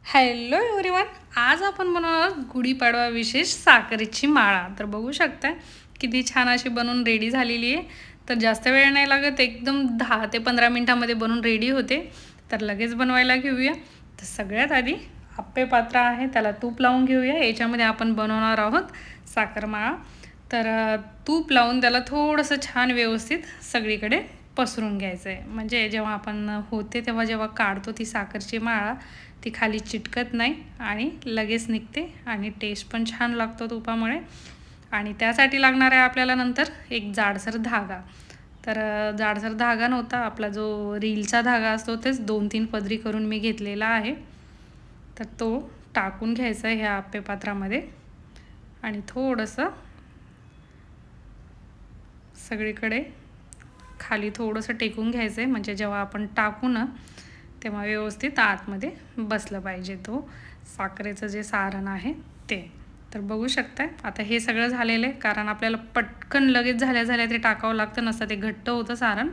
Hello everyone, आज आपण बनवणार गुढीपाडवा विशेष साखरेची माळा. तर बघू शकता किती छान अशी बनवून रेडी झालेली आहे. तर जास्त वेळ नाही लागत, एकदम 10 ते 15 मिनिटांमध्ये बनवून रेडी होते. तर लगेच बनवायला घेऊया. तर सगळ्यात आधी आप्पे पात्र आहे, त्याला तूप लावून घेऊया. याच्यामध्ये आपण बनवणार आहोत साखर माळा. तर तूप लावून त्याला थोडंसं छान व्यवस्थित सगळीकडे पसरून घ्यायचं आहे. म्हणजे जेव्हा आपण होते तेव्हा जेव्हा काढतो ती साखरची माळा, ती खाली चिटकत नाही आणि लगेच निघते आणि टेस्ट पण छान लागतो तुपामुळे. आणि त्यासाठी लागणार आहे आपल्याला नंतर एक जाडसर धागा. तर जाडसर धागा नव्हता, आपला जो रीलचा धागा असतो तेच 2-3 पदरी करून मी घेतलेला आहे. तर तो टाकून घ्यायचा आहे ह्या आप्पे पात्रामध्ये आणि थोडंसं सगळीकडे खाली थोडंसं टेकून घ्यायचं आहे, म्हणजे जेव्हा आपण टाकू ना तेव्हा व्यवस्थित आतमध्ये बसलं पाहिजे तो साखरेचं जे सारण आहे ते. तर बघू शकताय आता हे सगळं झालेलं आहे, कारण आपल्याला पटकन लगेच झाल्या ते टाकावं लागतं, नसतं ते घट्ट होतं सारण,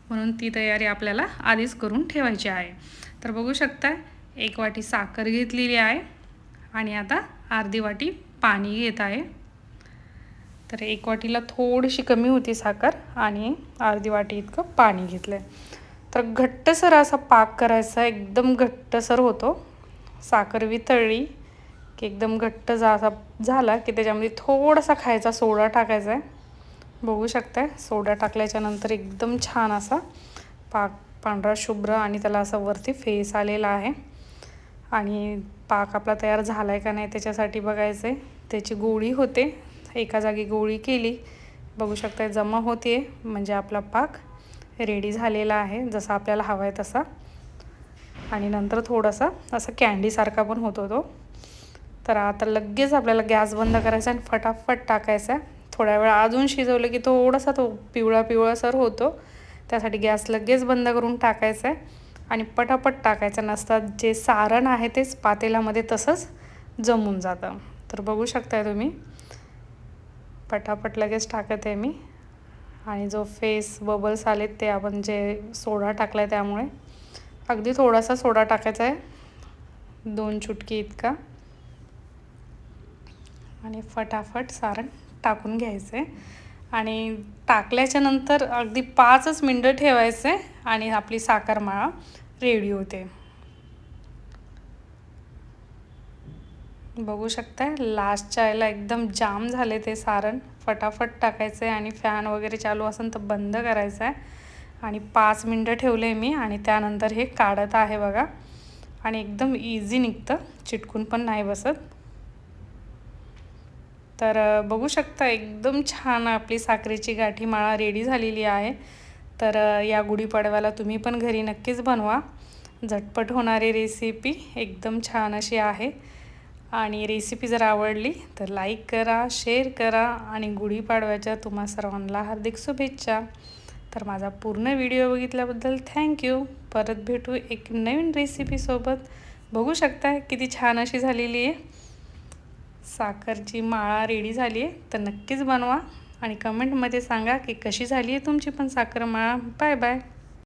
म्हणून ती तयारी आपल्याला आधीच करून ठेवायची आहे. तर बघू शकताय 1 वाटी साखर घेतलेली आहे आणि आता अर्धी वाटी पाणी घेत आहे. तर 1 वाटीला थोडीशी कमी होती साखर आणि अर्धी वाटी इतकं पाणी घेतलं आहे. तर घट्टसर असा पाक करायचा, एकदम घट्टसर होतो. साखर वितळली की एकदम घट्ट असा झाला की त्याच्यामध्ये थोडासा खायचा सोडा टाकायचा आहे. बघू शकताय सोडा टाकल्याच्यानंतर एकदम छान असा पाक पांढरा शुभ्र आणि त्याला असा वरती फेस आलेला आहे. आणि पाक आपला तयार झाला आहे का नाही त्याच्यासाठी बघायचं आहे. त्याची गोळी होते, एका जागी गोळी केली, बघू शकताय जमा होते, म्हणजे आपला पाक रेडी झालेला आहे जसा आपल्याला हवा आहे तसा. आणि नंतर थोडासा असं कँडीसारखा पण होतो तो. तर आता लगेच आपल्याला गॅस बंद करायचा आणि फटाफट टाकायचा आहे. थोड्या वेळ अजून शिजवलं की थोडासा तो पिवळासर होतो, त्यासाठी गॅस लगेच बंद करून टाकायचा आहे आणि पटापट टाकायचं नसतं, जे सारण आहे तेच पातेल्यामध्ये तसंच जमून जातं. तर बघू शकताय तुम्ही पटापट लगेच टाकत आहे मी. आणि जो फेस बबल्स आलेत ते आपण जे सोडा टाकला आहे त्यामुळे, अगदी थोडासा सोडा टाकायचा आहे, 2 चुटकी इतका, आणि फटाफट सारण टाकून घ्यायचं आहे. आणि टाकल्याच्या नंतर अगदी 5च मिनटं ठेवायचं आहे आणि आपली साखर माळा रेडी होते. बघू शकताय लास्टच्या याला एकदम जाम झाले ते सारण. फटाफट टाकायचं आहे आणि फॅन वगैरे चालू असेल तर बंद करायचं आहे. आणि 5 मिनटं ठेवले मी आणि त्यानंतर हे काढत आहे बघा. आणि एकदम इझी निघतं, चिटकून पण नाही बसत. तर बघू शकता एकदम छान आपली साखरेची गाठी माळा रेडी झालेली आहे. तर या गुढीपाडव्याला तुम्ही पण घरी नक्कीच बनवा. झटपट होणारी रेसिपी एकदम छान अशी आहे. आणि रेसिपी जर आवडली तर लाईक करा, शेअर करा आणि गुढीपाडव्याच्या तुम्हा सर्वांना हार्दिक शुभेच्छा. तर माझा पूर्ण व्हिडिओ बघितल्याबद्दल थँक्यू. परत भेटू एक नवीन रेसिपीसोबत. बघू शकता किती छान अशी झालेली आहे साखरची माळा रेडी झाली आहे. तर नक्कीच बनवा आणि कमेंटमध्ये सांगा की कशी झाली आहे तुमची पण साखर माळा. Bye bye.